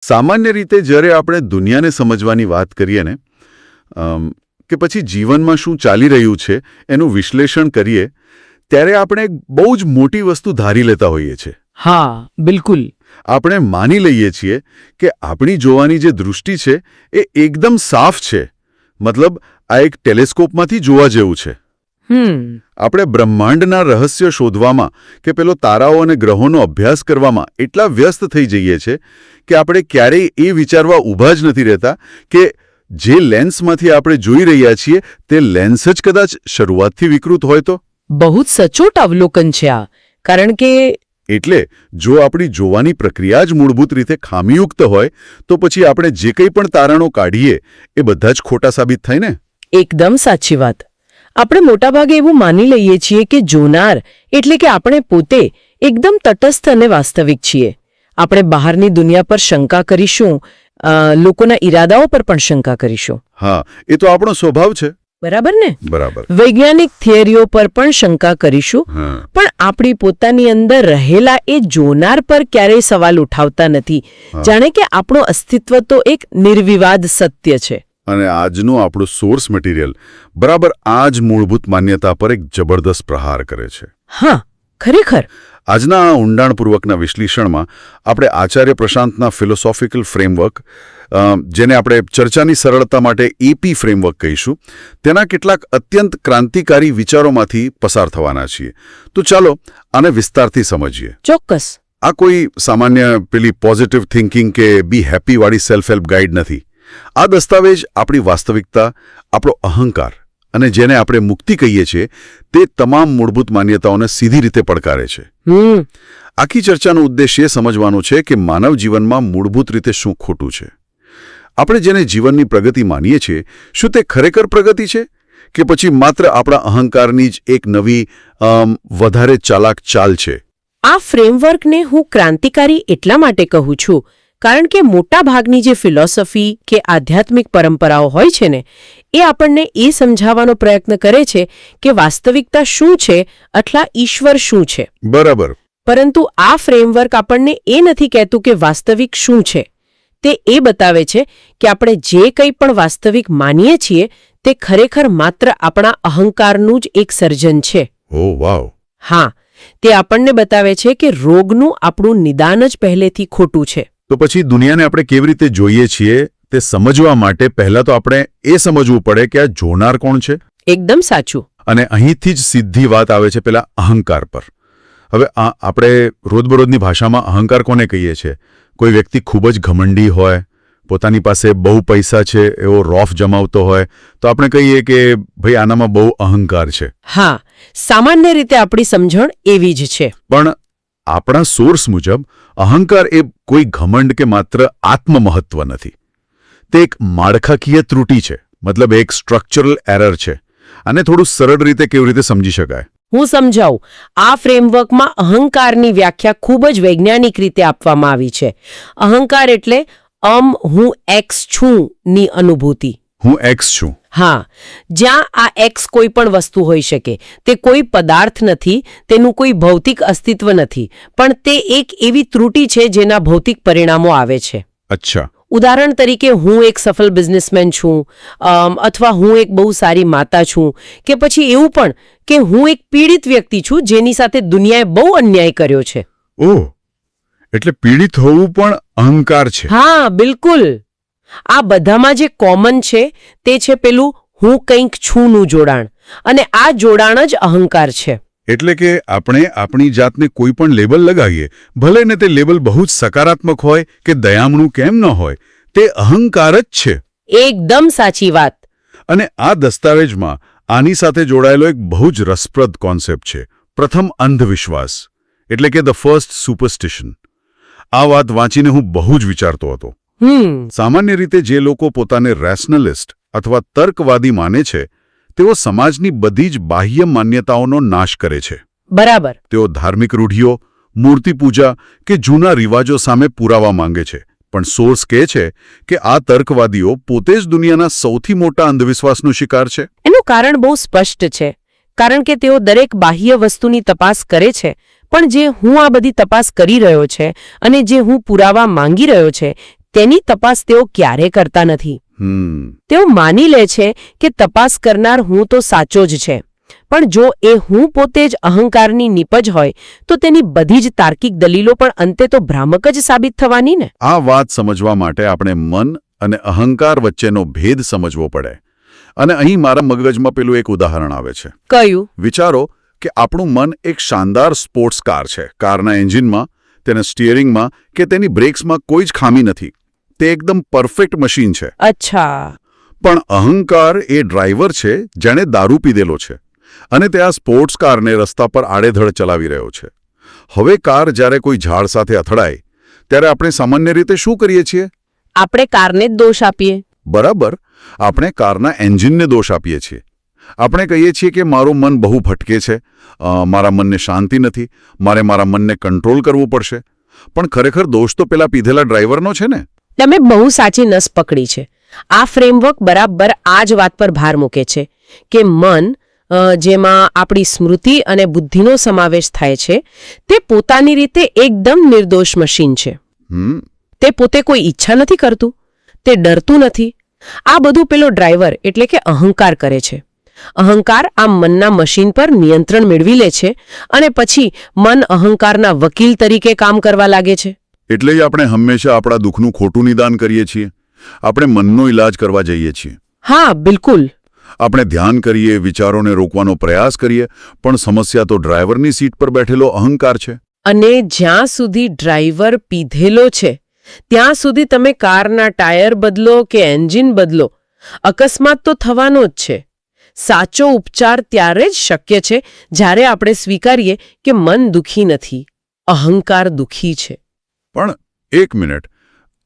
સામાન્ય રીતે જ્યારે આપણે દુનિયાને સમજવાની વાત કરીએ ને કે પછી જીવનમાં શું ચાલી રહ્યું છે એનું વિશ્લેષણ કરીએ ત્યારે આપણે બહુ જ મોટી વસ્તુ ધારી લેતા હોઈએ છીએ. હા, બિલકુલ. આપણે માની લઈએ છીએ કે આપણી જોવાની જે દૃષ્ટિ છે એ એકદમ સાફ છે. મતલબ આ એક ટેલિસ્કોપમાંથી જોવા જેવું છે. આપણે બ્રહ્માંડના રહસ્ય શોધવામાં કે પેલો તારાઓ અને ગ્રહોનો અભ્યાસ કરવામાં એટલા વ્યસ્ત થઈ જઈએ છીએ કે આપણે ક્યારેય એ વિચારવા ઊભા જ નથી રહેતા કે જે લેન્સમાંથી આપણે જોઈ રહ્યા છીએ તે લેન્સ જ કદાચ શરૂઆતથી વિકૃત હોય તો. બહુ જ સચોટ અવલોકન છે આ. કારણ કે એટલે જો આપણી જોવાની પ્રક્રિયા જ મૂળભૂત રીતે ખામીયુક્ત હોય તો પછી આપણે જે કંઈ પણ તારણો કાઢીએ એ બધા જ ખોટા સાબિત થાય ને. એકદમ સાચી વાત. આપણે મોટાભાગે એવું માની લઈએ છીએ કે જોનાર એટલે કે આપણે પોતે એકદમ તટસ્થ અને વાસ્તવિક છીએ. આપણે બહારની દુનિયા પર શંકા કરીશું, લોકોના ઈરાદાઓ પર પણ શંકા કરીશું. હા, એ તો આપણો સ્વભાવ છે. બરાબર ને? બરાબર. વૈજ્ઞાનિક થિયરીઓ પર પણ શંકા કરીશું, પણ આપણી પોતાની અંદર રહેલા એ જોનાર પર ક્યારેય સવાલ ઉઠાવતા નથી. જાણે કે આપણું અસ્તિત્વ તો એક નિર્વિવાદ સત્ય છે. અને આજનું આપણું સોર્સ મટીરિયલ બરાબર આ જ મૂળભૂત માન્યતા પર એક જબરદસ્ત પ્રહાર કરે છે. હા, ખરેખર. આજના આ ઊંડાણપૂર્વકના વિશ્લેષણમાં આપણે આચાર્ય પ્રશાંતના ફિલોસોફિકલ ફ્રેમવર્ક, જેને આપણે ચર્ચાની સરળતા માટે એપી ફ્રેમવર્ક કહીશું, તેના કેટલાક અત્યંત ક્રાંતિકારી વિચારોમાંથી પસાર થવાના છીએ. તો ચાલો આને વિસ્તારથી સમજીએ. ચોક્કસ. આ કોઈ સામાન્ય પેલી પોઝિટિવ થિંકિંગ કે બી હેપી વાળી સેલ્ફ હેલ્પ ગાઈડ નથી. આ દસ્તાવેજ આપણી વાસ્તવિકતા, આપણો અહંકાર અને જેને આપણે મુક્તિ કહીએ છીએ તે તમામ મૂળભૂત માન્યતાઓને સીધી રીતે પડકારે છે. આખી ચર્ચાનો ઉદ્દેશ એ સમજવાનો છે કે માનવ જીવનમાં મૂળભૂત રીતે શું ખોટું છે. આપણે જેને જીવનની પ્રગતિ માનીએ છીએ, શું તે ખરેખર પ્રગતિ છે કે પછી માત્ર આપણા અહંકારની જ એક નવી વધારે ચાલાક ચાલ છે? આ ફ્રેમવર્કને હું ક્રાંતિકારી એટલા માટે કહું છું કારણ કે મોટા ભાગની જે ફિલોસોફી કે આધ્યાત્મિક પરંપરાઓ હોય છે ને, એ આપણને એ સમજાવવાનો પ્રયત્ન કરે છે કે વાસ્તવિકતા શું છે અથવા ઈશ્વર શું છે. બરાબર. પરંતુ આ ફ્રેમવર્ક આપણને એ નથી કહેતું કે વાસ્તવિક શું છે. તે એ બતાવે છે કે આપણે જે કંઈ પણ વાસ્તવિક માનીએ છીએ તે ખરેખર માત્ર આપણા અહંકારનું જ એક સર્જન છે. ઓહ વાવ. હા, તે આપણને બતાવે છે કે રોગનું આપણું નિદાન જ પહેલેથી ખોટું છે. તો પછી દુનિયાને આપણે કેવી રીતે જોઈએ છીએ તે સમજવા માટે પહેલા તો આપણે એ સમજવું પડે કે આ જોનાર કોણ છે. એકદમ સાચું. અને અહીંથી જ સીધી વાત આવે છે પેલા અહંકાર પર. હવે આપણે રોજબરોજની ભાષામાં અહંકાર કોને કહીએ છીએ? કોઈ વ્યક્તિ ખૂબ જ ઘમંડી હોય, પોતાની પાસે બહુ પૈસા છે એવો રોફ જમાવતો હોય તો આપણે કહીએ કે ભાઈ આનામાં બહુ અહંકાર છે. હા, સામાન્ય રીતે આપણી સમજણ એવી જ છે. પણ આપણા સોર્સ મુજબ અહંકાર એ કોઈ ઘમંડ કે માત્ર આત્મમહત્વ નથી. તે એક માળખાકીય ત્રુટિ છે. મતલબ એક સ્ટ્રક્ચરલ એરર છે. આને થોડું સરળ રીતે કેવી રીતે સમજી શકાય? હું સમજાવું. આ ફ્રેમવર્કમાં અહંકારની વ્યાખ્યા ખૂબ જ વૈજ્ઞાનિક રીતે આપવામાં આવી છે. અહંકાર એટલે હું એક્સ છું ની અનુભૂતિ. હું એક્સ છું. હા, જ્યાં આ એક્સ કોઈ પણ વસ્તુ હોઈ શકે. તે કોઈ પદાર્થ નથી, તેનું કોઈ ભૌતિક અસ્તિત્વ નથી, પણ તે એક એવી ત્રુટિ છે જેના ભૌતિક પરિણામો આવે છે. અચ્છા. ઉદાહરણ તરીકે હું એક સફળ બિઝનેસમેન છું, અથવા હું એક બહુ સારી માતા છું, કે પછી એવું પણ કે હું એક પીડિત વ્યક્તિ છું જેની સાથે દુનિયાએ બહુ અન્યાય કર્યો છે. ઓહ, એટલે પીડિત હોવું પણ અહંકાર છે. હા, બિલકુલ. આ બધામાં જે કોમન છે તે છે પેલું હું કંઈક છુંનું જોડાણ, અને આ જોડાણ જ અહંકાર છે. એટલે કે આપણે આપણી જાતને કોઈ પણ લેબલ લગાવીએ, ભલે ને તે લેબલ બહુ જ સકારાત્મક હોય કે દયામણું કેમ ન હોય, તે અહંકાર જ છે. એકદમ સાચી વાત. અને આ દસ્તાવેજમાં આની સાથે જોડાયેલો એક બહુ જ રસપ્રદ કોન્સેપ્ટ છે. પ્રથમ અંધવિશ્વાસ, એટલે કે ધ ફર્સ્ટ સુપરસ્ટિશન. આ વાત વાંચીને હું બહુ જ વિચારતો હતો. સામાન્ય રીતે જે લોકો પોતાને રેશનલિસ્ટ અથવા તર્કવાદી માને છે તેઓ સમાજની બધી જ બાહ્ય માન્યતાઓનો નાશ કરે છે. બરાબર. તેઓ ધાર્મિક રૂઢિઓ, મૂર્તિ પૂજા કે જૂના રિવાજો સામે પુરાવા માંગે છે. પણ સોર્સ કહે છે કે આ તર્કવાદીઓ પોતે જ દુનિયાના સૌથી મોટા અંધવિશ્વાસનો શિકાર છે. એનું કારણ બહુ સ્પષ્ટ છે. કારણ કે તેઓ દરેક બાહ્ય વસ્તુની તપાસ કરે છે, પણ જે હું આ બધી તપાસ કરી રહ્યો છે અને જે હું પુરાવા માંગી રહ્યો છે તેની તપાસ તેઓ ક્યારે કરતા નથી. તેઓ માની લે છે કે તપાસ કરનાર હું તો સાચો જ છે, પણ જો એ હું પોતે જ અહંકારની નીપજ હોય તો તેની બધી જ તાર્કિક દલીલો પણ અંતે તો ભ્રામક જ સાબિત થવાની ને. આ વાત સમજવા માટે આપણે મન અને અહંકાર વચ્ચેનો ભેદ સમજવો પડે. અને અહીં મારા મગજમાં પેલું એક ઉદાહરણ આવે છે. કયું? વિચારો કે આપણું મન એક શાનદાર સ્પોર્ટ્સ કાર છે. કારના એન્જિનમાં, તેના સ્ટીયરિંગમાં કે તેની બ્રેક્સમાં કોઈ જ ખામી નથી. તે એકદમ પરફેક્ટ મશીન છે. અચ્છા. પણ અહંકાર એ ડ્રાઈવર છે જેણે દારૂ પીધેલો છે અને તે આ સ્પોર્ટ્સ કારને રસ્તા પર આડેધડ ચલાવી રહ્યો છે. હવે કાર જ્યારે કોઈ ઝાડ સાથે અથડાય ત્યારે આપણે સામાન્ય રીતે શું કરીએ છીએ? આપણે કારને જ દોષ આપીએ. બરાબર. આપણે કારના એન્જિનને દોષ આપીએ છીએ. આપણે કહીએ છીએ કે મારું મન બહુ ભટકે છે, મારા મનને શાંતિ નથી, મારે મારા મનને કંટ્રોલ કરવું પડશે. પણ ખરેખર દોષ તો પેલા પીધેલા ડ્રાઈવરનો છે ને. તમે બહુ સાચી નસ પકડી છે. આ ફ્રેમવર્ક બરાબર આ જ વાત પર ભાર મૂકે છે કે મન, જેમાં આપણી સ્મૃતિ અને બુદ્ધિનો સમાવેશ થાય છે, તે પોતાની રીતે એકદમ નિર્દોષ મશીન છે. તે પોતે કોઈ ઈચ્છા નથી કરતું, તે ડરતું નથી. આ બધું પેલો ડ્રાઈવર એટલે કે અહંકાર કરે છે. અહંકાર આ મનના મશીન પર નિયંત્રણ મેળવી લે છે અને પછી મન અહંકારના વકીલ તરીકે કામ કરવા લાગે છે. એટલે જ આપણે હંમેશા આપણા દુઃખનું ખોટું નિદાન કરીએ છીએ. આપણે મનનો ઈલાજ કરવા જઈએ છીએ. હા, બિલકુલ. આપણે ધ્યાન કરીએ, વિચારોને રોકવાનો પ્રયાસ કરીએ, પણ સમસ્યા તો ડ્રાઈવરની સીટ પર બેઠેલો અહંકાર છે. અને જ્યાં સુધી ડ્રાઈવર પીધેલો છે ત્યાં સુધી તમે કારના ટાયર બદલો કે એન્જિન બદલો, અકસ્માત તો થવાનો જ છે. સાચો ઉપચાર ત્યારે જ શક્ય છે જ્યારે આપણે સ્વીકારીએ કે મન દુઃખી નથી, અહંકાર દુઃખી છે. પણ એક મિનિટ,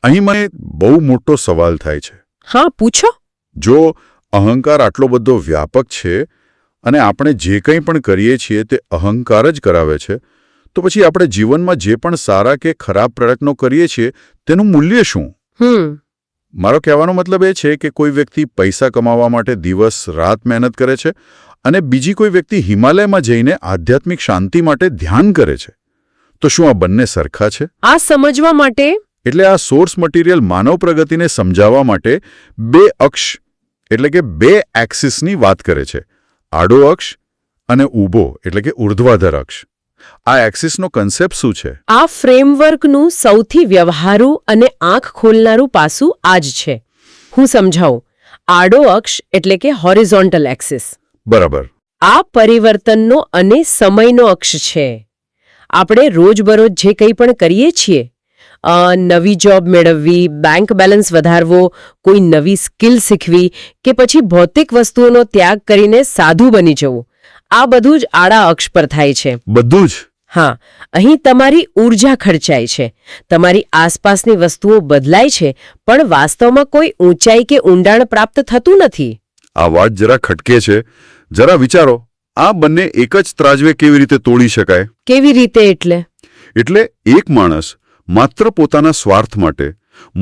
અહીં મને બહુ મોટો સવાલ થાય છે. હા, પૂછો. જો અહંકાર આટલો બધો વ્યાપક છે અને આપણે જે કંઈ પણ કરીએ છીએ તે અહંકાર જ કરાવે છે, તો પછી આપણે જીવનમાં જે પણ સારા કે ખરાબ પ્રયત્નો કરીએ છીએ તેનું મૂલ્ય શું? મારો કહેવાનો મતલબ એ છે કે કોઈ વ્યક્તિ પૈસા કમાવા માટે દિવસ રાત મહેનત કરે છે અને બીજી કોઈ વ્યક્તિ હિમાલયમાં જઈને આધ્યાત્મિક શાંતિ માટે ધ્યાન કરે છે. તો શું આ બંને સરખા છે? આ સમજવા માટે, એટલે આ સોર્સ મટીરિયલ માનવ પ્રગતિને સમજાવવા માટે બે અક્ષ એટલે કે બે એક્સિસની વાત કરે છે. આડો અક્ષ અને ઊભો એટલે કે ઉર્ધ્વાધર અક્ષ. આ એક્સિસનો કન્સેપ્ટ શું છે? આ ફ્રેમવર્કનું સૌથી વ્યવહારુ અને આંખ ખોલનારું પાસું આ જ છે. હું સમજાવું. આડો અક્ષ એટલે કે હોરિઝોન્ટલ એક્સિસ. બરાબર. આ પરિવર્તનનો અને સમયનો અક્ષ છે. આપણે રોજબરોજ જે કંઈ પણ કરીએ છીએ, નવી જોબ મેળવવી, બેંક બેલેન્સ વધારવો, કોઈ નવી સ્કિલ શીખવી કે પછી ભૌતિક વસ્તુઓનો ત્યાગ કરીને સાધુ બની જવું, આ બધું જ આડા અક્ષ પર થાય છે. બધું જ? હા. અહીં તમારી ઊર્જા ખર્ચાય છે, તમારી આસપાસની વસ્તુઓ બદલાય છે, પણ વાસ્તવમાં કોઈ ઊંચાઈ કે ઊંડાણ પ્રાપ્ત થતું નથી. આ વાત જરા ખટકે છે. જરા વિચારો, આ બંને એક જ ત્રાજવે કેવી રીતે તોડી શકાય? કેવી રીતે એટલે? એટલે એક માણસ માત્ર પોતાના સ્વાર્થ માટે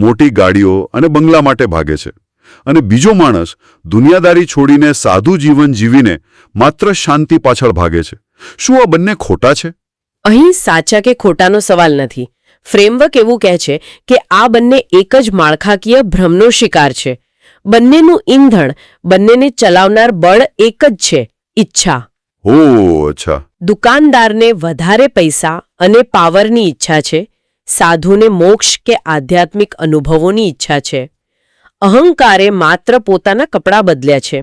મોટી ગાડીઓ અને બંગલા માટે ભાગે છે અને બીજો માણસ દુનિયાદારી છોડીને સાદું જીવન જીવીને માત્ર શાંતિ પાછળ ભાગે છે. શું આ બંને ખોટા છે? અહીં સાચા કે ખોટાનો સવાલ નથી. ફ્રેમવર્ક એવું કહે છે કે આ બંને એક જ માળખાકીય ભ્રમનો શિકાર છે. બંનેનું ઈંધણ, બંનેને ચલાવનાર બળ એક જ છે, ઈચ્છા. ઓહ, અચ્છા. દુકાનદારને વધારે પૈસા અને પાવરની ઈચ્છા છે, સાધુને મોક્ષ કે આધ્યાત્મિક અનુભવોની ઈચ્છા છે. અહંકારે માત્ર પોતાના કપડાં બદલ્યા છે.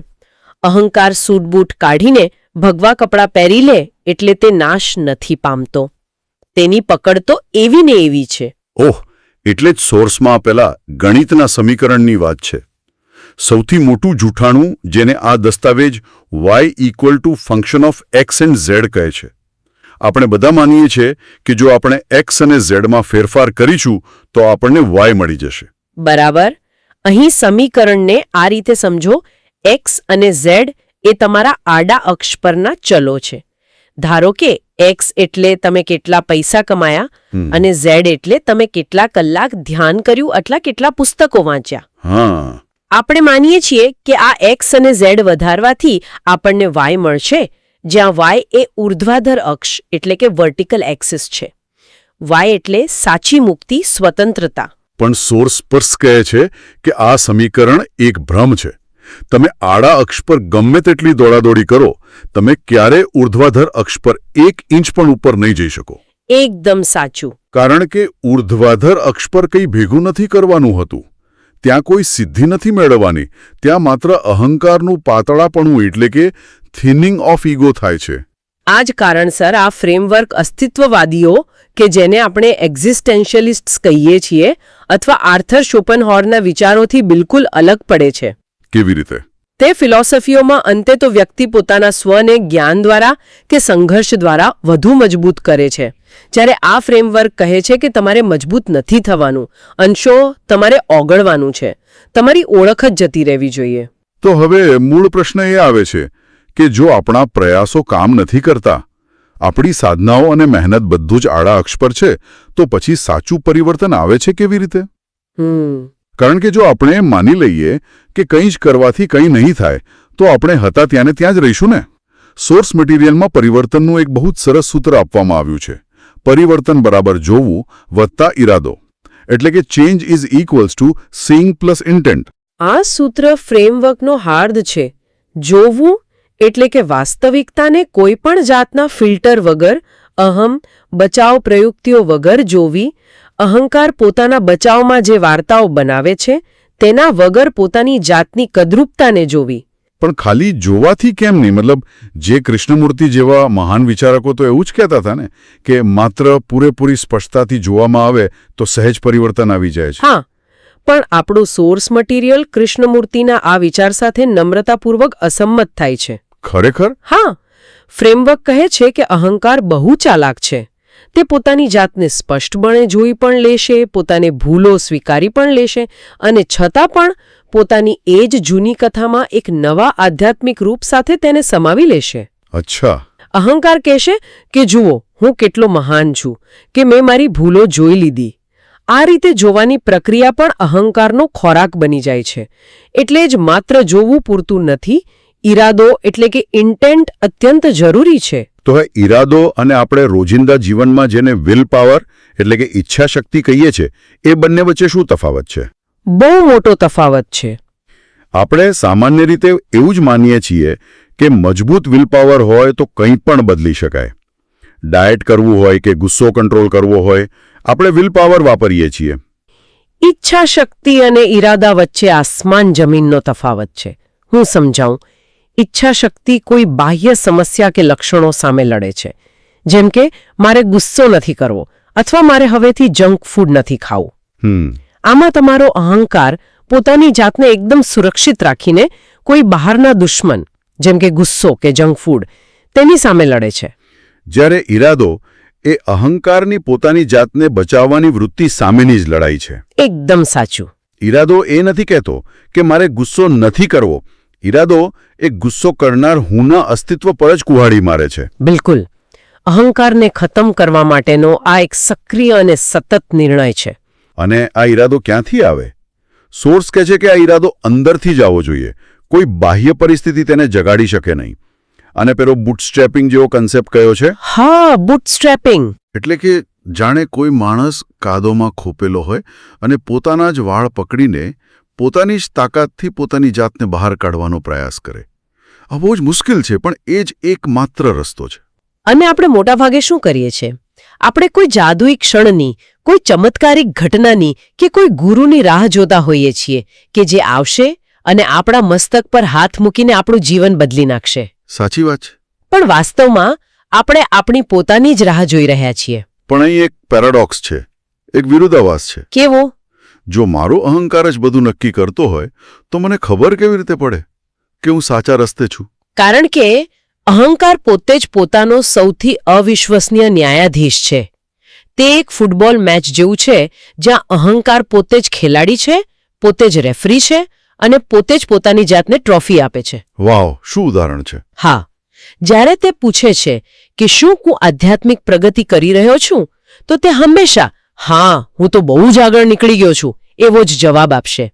અહંકાર સૂટબૂટ કાઢીને ભગવા કપડાં પહેરી લે એટલે તે નાશ નથી પામતો. તેની પકડ તો એવી ને એવી છે. ઓહ, એટલે જ સોર્સમાં આપેલા ગણિતના સમીકરણની વાત છે. સૌથી મોટું જૂઠાણું જેને આ દસ્તાવેજ y=ફંક્શન ઓફ x એન્ડ z કહે છે. આપણે બધા માનીએ છીએ કે જો આપણે x અને z માં ફેરફાર કરીશું તો આપણને y મળી જશે. બરાબર. અહીં સમીકરણને આ રીતે સમજો. x અને z એ તમારા આડા અક્ષ પરના ચલો છે. ધારો કે x એટલે તમે કેટલા પૈસા કમાયા અને z એટલે તમે કેટલા કલાક ધ્યાન કર્યું અથવા કેટલા પુસ્તકો વાંચ્યા. હા. આપણે માનીએ છીએ કે આ x અને z વધારવાથી આપણને y મળશે, જ્યાં y એ ઉર્ધ્વાધર અક્ષ એટલે કે વર્ટિકલ એક્સિસ છે. y એટલે સાચી મુક્તિ, સ્વતંત્રતા. પણ સોર્સ સ્પર્શ કહે છે કે આ સમીકરણ એક ભ્રમ છે. તમે આડા અક્ષ પર ગમે તેટલી દોડાદોડી કરો, તમે ક્યારે ઉર્ધ્વાધર અક્ષ પર 1 ઇંચ પણ ઉપર નહીં જઈ શકો. એકદમ સાચું. કારણ કે ઉર્ધ્વાધર અક્ષ પર કંઈ ભેગું નથી કરવાનું હતું. ત્યાં કોઈ સિદ્ધિ નથી મેળવવાની. ત્યાં માત્ર અહંકારનું પાતળાપણું એટલે કે થિનિંગ ઓફ ઈગો થાય છે. આ જ કારણસર આ ફ્રેમવર્ક અસ્તિત્વવાદીઓ કે જેને આપણે એક્ઝિસ્ટેન્શિયલિસ્ટ્સ કહીએ છીએ અથવા આર્થર શોપનહોરના વિચારોથી બિલકુલ અલગ પડે છે. કેવી રીતે? તે ફિલોસોફીઓમાં અંતે તો વ્યક્તિ પોતાના સ્વને જ્ઞાન દ્વારા કે સંઘર્ષ દ્વારા વધુ મજબૂત કરે છે, જ્યારે આ ફ્રેમવર્ક કહે છે કે તમારે મજબૂત નથી થવાનું, અંશો તમારે ઓગળવાનું છે, તમારી ઓળખ જ જતી રહેવી જોઈએ. તો હવે મૂળ પ્રશ્ન એ આવે છે કે જો આપણા પ્રયાસો કામ નથી કરતા, આપણી સાધનાઓ અને મહેનત બધું જ આડા અક્ષ પર છે, તો પછી સાચું પરિવર્તન આવે છે કેવી રીતે? કારણ કે જો આપણે માની લઈએ કે કંઈ જ કરવાથી કંઈ નહીં થાય, તો આપણે હતા ત્યાંને ત્યાં જ રહીશું ને. સોર્સ મટીરિયલમાં પરિવર્તનનું એક બહુ જ સરસ સૂત્ર આપવામાં આવ્યું છે. પરિવર્તન બરાબર જોવું વત્તા ઈરાદો, એટલે કે change is equals to seeing plus intent. આ સૂત્ર ફ્રેમવર્કનો હાર્દ છે. જોવું એટલે કે વાસ્તવિકતાને કોઈ પણ જાતના ફિલ્ટર વગર, અહમ, બચાવ પ્રયુક્તિઓ વગર જોવી, અહંકાર પોતાના બચાવમાં જે વાર્તાઓ બનાવે છે તેના વગર પોતાની જાતની કદરૂપતાને જોવી. પણ ખાલી જોવાથી કેમ નહીં? મતલબ જે કૃષ્ણમૂર્તિ જેવા મહાન વિચારકો તો એવું જ કહેતા હતા ને કે માત્ર પૂરેપૂરી સ્પષ્ટતાથી જોવામાં આવે તો સહેજ પરિવર્તન આવી જાય છે. હા, પણ આપણું સોર્સ મટીરિયલ કૃષ્ણમૂર્તિના આ વિચાર સાથે નમ્રતાપૂર્વક અસંમત થાય છે. ખરેખર? હા, ફ્રેમવર્ક કહે છે કે અહંકાર બહુ ચાલાક છે. તે પોતાની જાતને સ્પષ્ટપણે જોઈ પણ લેશે, પોતાને ભૂલો સ્વીકારી પણ લેશે અને છતાં પણ પોતાની એ જ જૂની કથામાં એક નવા આધ્યાત્મિક રૂપ સાથે તેને સમાવી લેશે. અચ્છા. અહંકાર કહેશે કે જુઓ, હું કેટલો મહાન છું, કે મેં મારી ભૂલો જોઈ લીધી. આ રીતે જોવાની પ્રક્રિયા પણ અહંકારનો ખોરાક બની જાય છે. એટલે જ માત્ર જોવું પૂરતું નથી, ઈરાદો એટલે કે ઇન્ટેન્ટ અત્યંત જરૂરી છે. તો હવે ઈરાદો અને આપણે રોજિંદા જીવનમાં જેને વિલ પાવર એટલે કે ઈચ્છા શક્તિ કહીએ છીએ, એ બંને વચ્ચે શું તફાવત છે? બહુ મોટો તફાવત છે. આપણે સામાન્ય રીતે એવું જ માનીએ છીએ કે મજબૂત વિલ પાવર હોય તો કંઈ પણ બદલી શકાય. ડાયટ કરવું હોય કે ગુસ્સો કંટ્રોલ કરવો હોય, આપણે વિલ પાવર વાપરીએ છીએ. ઈચ્છા શક્તિ અને ઈરાદા વચ્ચે આસમાન જમીનનો તફાવત છે. હું સમજાવું. ઈચ્છા શક્તિ કોઈ બાહ્ય સમસ્યા કે લક્ષણો સામે લડે છે, જેમ કે મારે ગુસ્સો નથી કરવો અથવા મારે હવેથી જંક ફૂડ નથી ખાવું. આમાં તમારો અહંકાર પોતાની જાતને એકદમ સુરક્ષિત રાખીને કોઈ બહારના દુશ્મન, જેમ કે ગુસ્સો કે જંક ફૂડ, તેની સામે લડે છે. જ્યારે ઈરાદો એ અહંકારની પોતાની જાતને બચાવવાની વૃત્તિ સામેની જ લડાઈ છે. એકદમ સાચું. ઈરાદો એ નથી કહેતો કે મારે ગુસ્સો નથી કરવો. ઈરાદો એ ગુસ્સો કરનાર હુંના અસ્તિત્વ પર જ કુહાડી મારે છે. બિલકુલ. અહંકારને ખતમ કરવા માટેનો આ એક સક્રિય અને સતત નિર્ણય છે. અને આ ઈરાદો ક્યાંથી આવે? સોર્સ કહે છે કે આ ઈરાદો અંદરથી જ આવવો જોઈએ. કોઈ બાહ્ય પરિસ્થિતિ તેને જગાડી શકે નહીં. અને પેલો બુટસ્ટ્રેપિંગ જેવો કન્સેપ્ટ કયો છે? હા, બુટસ્ટ્રેપિંગ. એટલે કે જાણે કોઈ માણસ કાદવમાં ખોપેલો હોય અને પોતાના જ વાળ પકડીને પોતાની જ તાકાતથી પોતાની જાતને બહાર કાઢવાનો પ્રયાસ કરે. આ બહુ જ મુશ્કેલ છે, પણ એ જ એકમાત્ર રસ્તો છે. અને આપણે મોટાભાગે શું કરીએ છીએ? આપણે કોઈ જાદુઈ ક્ષણની, કોઈ ચમત્કારિક ઘટનાની કે કોઈ ગુરુની રાહ જોતા હોઈએ છીએ કે જે આવશે અને આપણા મસ્તક પર હાથ મૂકીને આપણું જીવન બદલી નાખશે. સાચી વાત છે. પણ વાસ્તવમાં આપણે આપણી પોતાની જ રાહ જોઈ રહ્યા છીએ. પણ અહીં એક પેરાડોક્સ છે, એક વિરોધાભાસ છે. કેવો? જો મારો અહંકાર જ બધું નક્કી કરતો હોય તો મને ખબર કેવી રીતે પડે કે હું સાચા રસ્તે છું? કારણ કે અહંકાર પોતે જ પોતાનો સૌથી અવિશ્વસનીય ન્યાયાધીશ છે. તે એક ફૂટબોલ મેચ જેવું છે જ્યાં અહંકાર પોતે જ ખેલાડી છે, પોતે જ રેફરી છે અને પોતે જ પોતાની જાતને ટ્રોફી આપે છે. વાવ, શું ઉદાહરણ છે! હા, જ્યારે તે પૂછે છે કે શું હું આધ્યાત્મિક પ્રગતિ કરી રહ્યો છું, તો તે હંમેશા હા, હું તો બહુ જ આગળ નીકળી ગયો છું એવો જ જવાબ આપશે.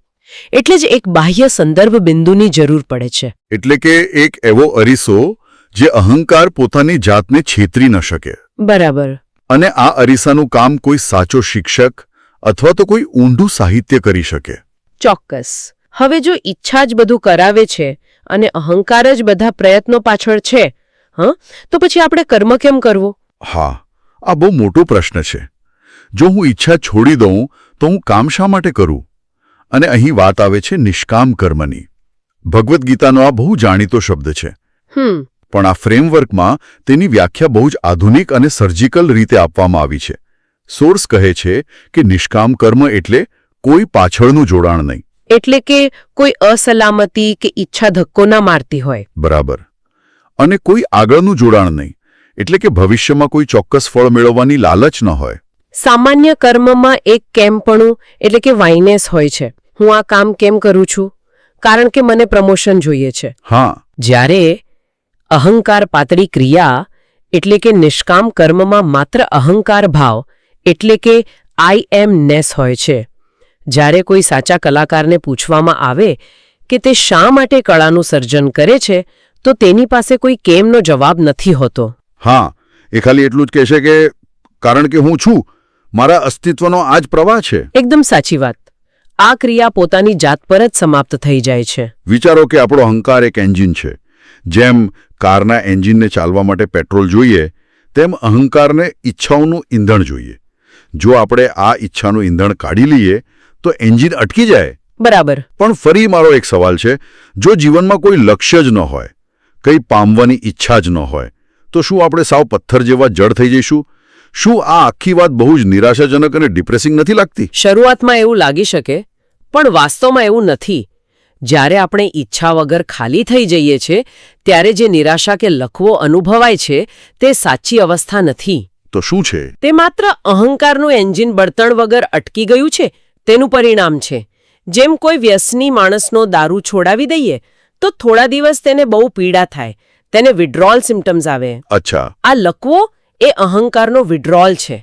એટલે જ એક બાહ્ય સંદર્ભ બિંદુની જરૂર પડે છે. એટલે કે એક એવો અરીસો જે અહંકાર પોતાની જાતને છેતરી ન શકે. બરાબર. અને આ અરીસાનું કામ કોઈ સાચો શિક્ષક અથવા તો કોઈ ઊંડું સાહિત્ય કરી શકે. ચોક્કસ. હવે જો ઈચ્છા જ બધું કરાવે છે અને અહંકાર જ બધા પ્રયત્નો પાછળ છે, તો પછી આપણે કર્મ કેમ કરવું? હા, આ બહુ મોટો પ્રશ્ન છે. જો હું ઈચ્છા છોડી દઉં તો હું કામ શા માટે કરું? અને અહીં વાત આવે છે નિષ્કામ કર્મની. ભગવદ્ ગીતાનો આ બહુ જાણીતો શબ્દ છે. પણ આ ફ્રેમવર્કમાં તેની વ્યાખ્યા બહુ જ આધુનિક અને સર્જિકલ રીતે આપવામાં આવી છે. સોર્સ કહે છે કે નિષ્કામ કર્મ એટલે કોઈ પાછળનું જોડાણ નહીં. એટલે કે કોઈ અસલામતી કે ઈચ્છા ધક્કો ના મારતી હોય. બરાબર. અને કોઈ આગળનું જોડાણ નહીં, એટલે કે ભવિષ્યમાં કોઈ ચોક્કસ ફળ મેળવવાની લાલચ ન હોય. સામાન્ય કર્મમાં એક કેમપણું એટલે કે વાઇનેસ હોય છે. હું આ કામ કેમ કરું છું? કારણ કે મને પ્રમોશન જોઈએ છે. હા. જ્યારે અહંકાર પાતળી ક્રિયા એટલે કે નિષ્કામ કર્મમાં માત્ર અહંકાર ભાવ એટલે કે આઈ એમ નેસ હોય છે. જ્યારે કોઈ સાચા કલાકારને પૂછવામાં આવે કે તે શા માટે કળાનું સર્જન કરે છે, તો તેની પાસે કોઈ કેમનો જવાબ નથી હોતો. હા, એ ખાલી એટલું જ કહેશે કે કારણ કે હું છું, મારા અસ્તિત્વનો આ જ પ્રવાહ છે. એકદમ સાચી વાત. આ ક્રિયા પોતાની જાત પર જ સમાપ્ત થઈ જાય છે. વિચારો કે આપણો અહંકાર એક એન્જિન છે. જેમ કારના એન્જિનને ચાલવા માટે પેટ્રોલ જોઈએ, તેમ અહંકારને ઈચ્છાઓનું ઈંધણ જોઈએ. જો આપણે આ ઈચ્છાનું ઈંધણ કાઢી લઈએ તો એન્જિન અટકી જાય. બરાબર. પણ ફરી મારો એક સવાલ છે, જો જીવનમાં કોઈ લક્ષ્ય જ ન હોય, કંઈ પામવાની ઈચ્છા જ ન હોય, તો શું આપણે સાવ પથ્થર જેવા જડ થઈ જઈશું? શું આ આખી વાત બહુ જ નિરાશાજનક અને ડિપ્રેસિંગ નથી લાગતી? શરૂઆતમાં એવું લાગી શકે, પણ વાસ્તવમાં એવું નથી. જ્યારે આપણે ઈચ્છા વગર ખાલી થઈ જઈએ છીએ ત્યારે જે નિરાશા કે લખવો અનુભવાય છે તે સાચી અવસ્થા નથી. તો શું છે? તે માત્ર અહંકારનું એન્જિન બળતણ વગર અટકી ગયું છે તેનું પરિણામ છે. જેમ કોઈ વ્યસની માણસનો દારૂ છોડાવી દઈએ તો થોડા દિવસ તેને બહુ પીડા થાય, તેને વિડ્રોલ સિમ્ટમ્સ આવે. અચ્છા. આ લકવો એ અહંકારનો વિડ્રોલ છે.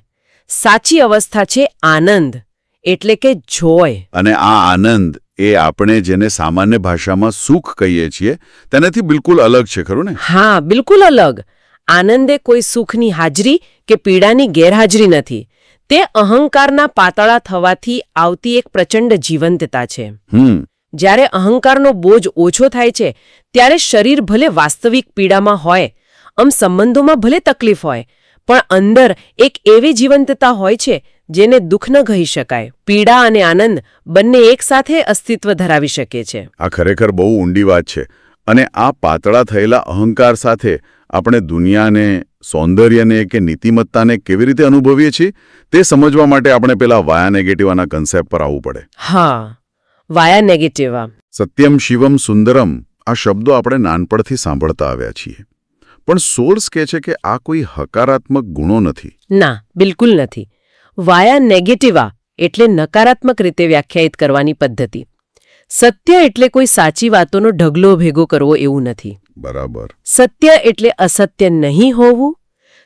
સાચી અવસ્થા છે આનંદ એટલે કે જોય. અને આ આનંદ એ આપણે જેને સામાન્ય ભાષામાં સુખ કહીએ છીએ તેનાથી બિલકુલ અલગ છે, ખરું ને? હા, બિલકુલ અલગ. આનંદ એ કોઈ સુખની હાજરી કે પીડાની ગેરહાજરી નથી. તે અહંકારના પાતળા થવાથી આવતી એક પ્રચંડ જીવંતતા છે. જ્યારે અહંકારનો બોજ ઓછો થાય છે ત્યારે શરીર ભલે વાસ્તવિક પીડામાં હોય, સંબંધોમાં ભલે તકલીફ હોય, પણ અંદર એક એવી જીવંતતા હોય છે જેને દુઃખ ન કહી શકાય. પીડા અને આનંદ બંને એકસાથે અસ્તિત્વ ધરાવી શકે છે. આ ખરેખર બહુ ઊંડી વાત છે. અને આ પાતળા થયેલા અહંકાર સાથે આપણે દુનિયાને, સૌંદર્યને કે નીતિમત્તાને કેવી રીતે અનુભવીએ છીએ તે સમજવા માટે આપણે પેલા વાયા નેગેટિવાના કન્સેપ્ટ પર આવવું પડે. હા, વાયા નેગેટિવા. સત્યમ શિવમ સુંદરમ આ શબ્દો આપણે નાનપણથી સાંભળતા આવ્યા છીએ. પણ સોર્સ કહે છે કે આ કોઈ હકારાત્મક ગુણો નથી. ના, બિલકુલ નથી. વાયા નેગેટિવા એટલે નકારાત્મક રીતે વ્યાખ્યાયિત કરવાની પદ્ધતિ. સત્ય એટલે કોઈ સાચી વાતોનો ઢગલો ભેગો કરવો એવું નથી. બરાબર. સત્ય એટલે અસત્ય નહીં હોવું.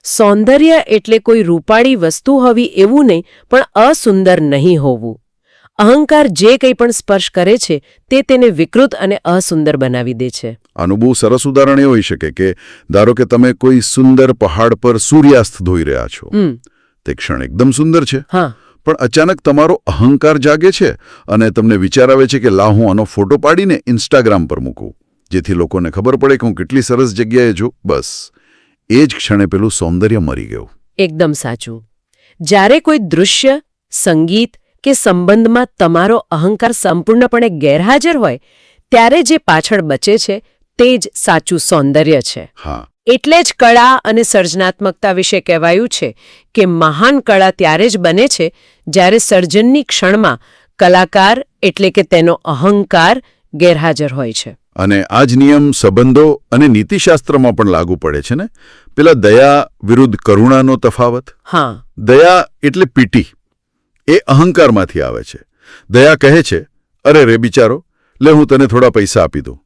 સૌંદર્ય એટલે કોઈ રૂપાળી વસ્તુ હોવી એવું નહીં, પણ અસુંદર નહીં હોવું. અહંકાર જે કંઈ પણ સ્પર્શ કરે છે તે તેને વિકૃત અને અસુંદર બનાવી દે છે. આનું બહુ સરસ ઉદાહરણ એ હોઈ શકે કે ધારો કે તમે કોઈ સુંદર પહાડ પર સૂર્યાસ્ત જોઈ રહ્યા છો. તે ક્ષણ એકદમ સુંદર છે. હા. પણ અચાનક તમારો અહંકાર જાગે છે અને તમને વિચાર આવે છે કે લા હું આનો ફોટો પાડીને ઇન્સ્ટાગ્રામ પર મૂકું, જેથી લોકોને ખબર પડે કે હું કેટલી સરસ જગ્યાએ છું. બસ એ જ ક્ષણે પેલું સૌંદર્ય મરી ગયું. એકદમ સાચું. જ્યારે કોઈ દૃશ્ય, સંગીત કે સંબંધમાં તમારો અહંકાર સંપૂર્ણપણે ગેરહાજર હોય ત્યારે જે પાછળ બચે છે તે જ સાચું સૌંદર્ય છે. હા. એટલે જ કળા અને સર્જનાત્મકતા વિશે કહેવાયું છે કે મહાન કળા ત્યારે જ બને છે જ્યારે સર્જનની ક્ષણમાં કલાકાર એટલે કે તેનો અહંકાર ગેરહાજર હોય છે. અને આ જ નિયમ સંબંધો અને નીતિશાસ્ત્રમાં પણ લાગુ પડે છે ને. પેલા દયા વિરુદ્ધ કરુણાનો તફાવત. હા. દયા એટલે પીટી, એ અહંકારમાંથી આવે છે. દયા કહે છે, અરે રે બિચારો, લે હું તને થોડા પૈસા આપી દઉં.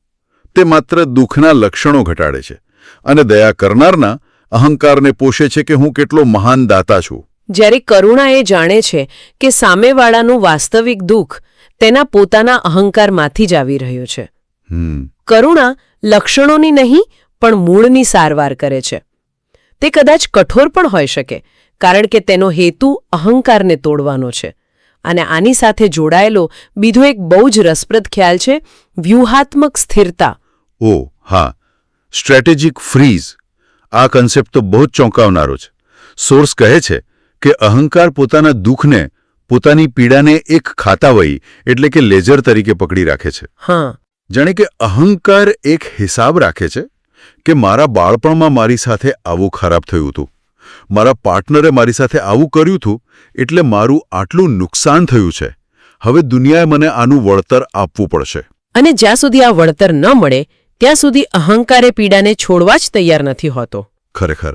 તે માત્ર દુઃખના લક્ષણો ઘટાડે છે. અને દયા કરનારના અહંકારને પોષે છે કે હું કેટલો મહાન દાતા છું. જ્યારે કરુણા એ જાણે છે કે સામેવાળાનું વાસ્તવિક દુઃખ તેના પોતાના અહંકારમાંથી જ આવી રહ્યું છે. કરુણા લક્ષણોની નહીં પણ મૂળની સારવાર કરે છે. તે કદાચ કઠોર પણ હોઈ શકે કારણ કે તેનો હેતુ અહંકારને તોડવાનો છે, અને આની સાથે જોડાયેલો બીજો એક બહુ જ રસપ્રદ ખ્યાલ છે વ્યૂહાત્મક સ્થિરતા. ઓ હા, સ્ટ્રેટેજિક ફ્રીઝ. આ કન્સેપ્ટ તો બહુ જ ચોંકાવનારો છે. સોર્સ કહે છે કે અહંકાર પોતાના દુઃખને, પોતાની પીડાને એક ખાતાવહી એટલે કે લેજર તરીકે પકડી રાખે છે. હા, જાણે કે અહંકાર એક હિસાબ રાખે છે કે મારા બાળપણમાં મારી સાથે આવું ખરાબ થયું હતું, મારા પાર્ટનરે મારી સાથે આવું કર્યું હતું, એટલે મારું આટલું નુકસાન થયું છે. હવે દુનિયાએ મને આનું વળતર આપવું પડશે. અને જ્યાં સુધી આ વળતર ન મળે ત્યાં સુધી અહંકારે પીડાને છોડવા જ તૈયાર નથી હોતો. ખરેખર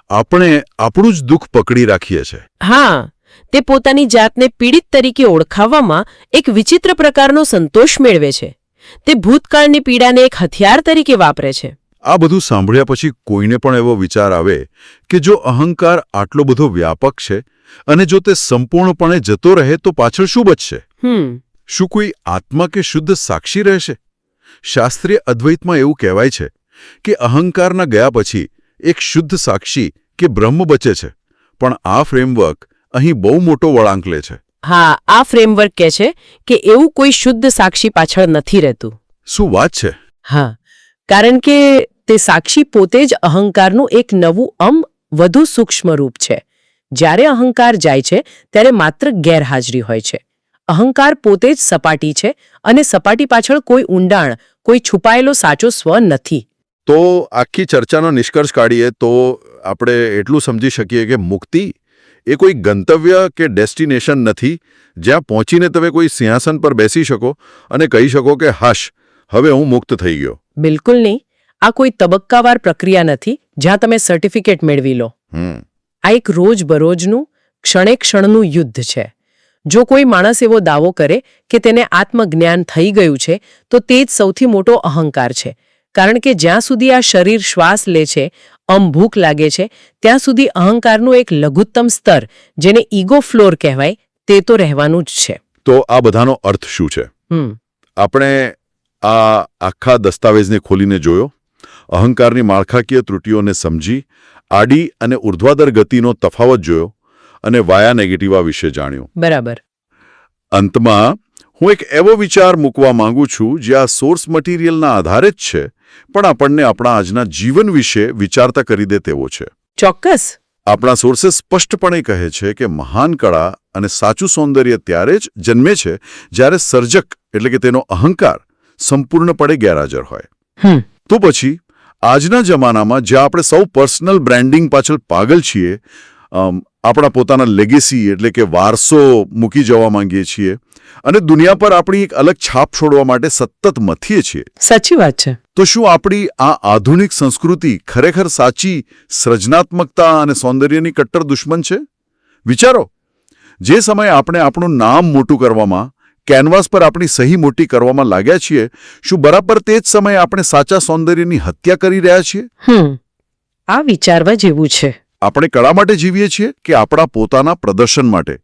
આપણે આપણું જ દુઃખ પકડી રાખીએ છીએ. હા, તે પોતાની જાતને પીડિત તરીકે ઓળખાવવામાં એક વિચિત્ર પ્રકારનો સંતોષ મેળવે છે. તે ભૂતકાળની પીડાને એક હથિયાર તરીકે વાપરે છે. આ બધું સાંભળ્યા પછી કોઈને પણ એવો વિચાર આવે કે જો અહંકાર આટલો બધો વ્યાપક છે અને જો તે સંપૂર્ણપણે જતો રહે તો પાછળ શું બચશે? શું કોઈ આત્મા કે શુદ્ધ સાક્ષી રહેશે? શાસ્ત્રીય અદ્વૈતમાં એવું કહેવાય છે કે અહંકારના ગયા પછી એક શુદ્ધ સાક્ષી કે બ્રહ્મ બચે છે. પણ આ ફ્રેમવર્ક અહીં બહુ મોટો વળાંક લે છે. હા, આ ફ્રેમવર્ક કહે છે કે એવું કોઈ શુદ્ધ સાક્ષી પાછળ નથી રહેતું. શું વાત છે? હા, કારણ કે તે સાક્ષી પોતે જ અહંકારનું એક નવું વધુ સૂક્ષ્મ રૂપ છે. જ્યારે અહંકાર જાય છે ત્યારે માત્ર ગેરહાજરી હોય છે. અહંકાર પોતે જ સપાટી છે અને સપાટી પાછળ કોઈ ઊંડાણ, કોઈ છુપાયેલો સાચો સ્વ નથી. તો આખી ચર્ચાનો નિષ્કર્ષ કાઢીએ તો આપણે એટલું સમજી શકીએ કે મુક્તિ એ કોઈ ગંતવ્ય કે ડેસ્ટિનેશન નથી જ્યાં પહોંચીને તમે કોઈ સિંહાસન પર બેસી શકો અને કહી શકો કે હાશ, હવે હું મુક્ત થઈ ગયો. બિલકુલ નહીં. આ કોઈ તબક્કાવાર પ્રક્રિયા નથી જ્યાં તમે સર્ટિફિકેટ મેળવી લો. આ એક રોજબરોજનું ક્ષણે ક્ષણનું યુદ્ધ છે. જો કોઈ માણસ એવો દાવો કરે કે તેને આત્મજ્ઞાન થઈ ગયું છે તો તે જ સૌથી મોટો અહંકાર છે. કારણ કે જ્યાં સુધી આ શરીર શ્વાસ લે છે, ભૂખ લાગે છે, ત્યાં સુધી અહંકારનું એક લઘુત્તમ સ્તર, જેને ઈગો ફ્લોર કહેવાય, તે તો રહેવાનું જ છે. તો આ બધાનો અર્થ શું છે? આપણે આ આખા દસ્તાવેજને ખોલીને જોયો, અહંકારની માળખાકીય ત્રુટીઓને સમજી, આડી અને ઉર્ધ્વાધર ગતિનો તફાવત જોયો અને વાયા નેગેટિવા વિશે જાણ્યું. બરાબર. અંતમાં હું એક એવો વિચાર મૂકવા માંગુ છું જે આ સોર્સ મટીરિયલના આધારે જ છે, પણ આપણને આપણા આજના જીવન વિશે વિચારતા કરી દે તેવો છે. ચોક્કસ. આપણા સોર્સે સ્પષ્ટપણે કહે છે કે મહાન કળા અને સાચું સૌંદર્ય ત્યારે જ જન્મે છે જ્યારે સર્જક એટલે કે તેનો અહંકાર સંપૂર્ણપણે ગેરહાજર હોય. તો પછી આજના જમાનામાં જ્યાં આપણે સૌ પર્સનલ બ્રાન્ડિંગ પાછળ પાગલ છીએ, આપણા પોતાના લેગેસી એટલે કે વારસો મૂકી જવા માંગીએ છીએ અને દુનિયા પર આપણી એક અલગ છાપ છોડવા માટે સતત મથીએ છીએ. સાચી વાત છે. તો શું આપણી આ આધુનિક સંસ્કૃતિ ખરેખર સાચી સર્જનાત્મકતા અને સૌંદર્યની કટ્ટર દુશ્મન છે? વિચારો, જે સમયે આપણે આપણું નામ મોટું કરવામાં, કેનવાસ પર આપણી સહી મોટી કરવામાં લાગ્યા છીએ, શું બરાબર તે જ સમયે આપણે સાચા સૌંદર્યની હત્યા કરી રહ્યા છીએ? આ વિચારવા જેવું છે. આપણે કળા માટે જીવીએ છીએ કે આપણા પોતાના પ્રદર્શન માટે?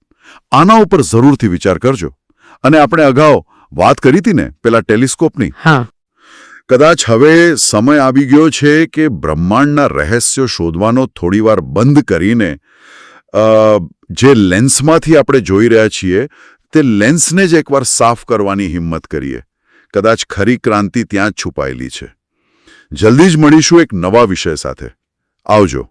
આના ઉપર જરૂરથી વિચાર કરજો. અને આપણે અગાઉ વાત કરી હતી ને પેલા ટેલિસ્કોપની? હા. કદાચ હવે સમય આવી ગયો છે કે બ્રહ્માંડના રહસ્યો શોધવાનો થોડીવાર બંધ કરીને જે લેન્સમાંથી આપણે જોઈ રહ્યા છીએ તે લેન્સને જ એકવાર સાફ કરવાની હિંમત કરીએ. કદાચ ખરી ક્રાંતિ ત્યાં જ છુપાયેલી છે. જલ્દી જ મળીશું એક નવા વિષય સાથે. આવજો.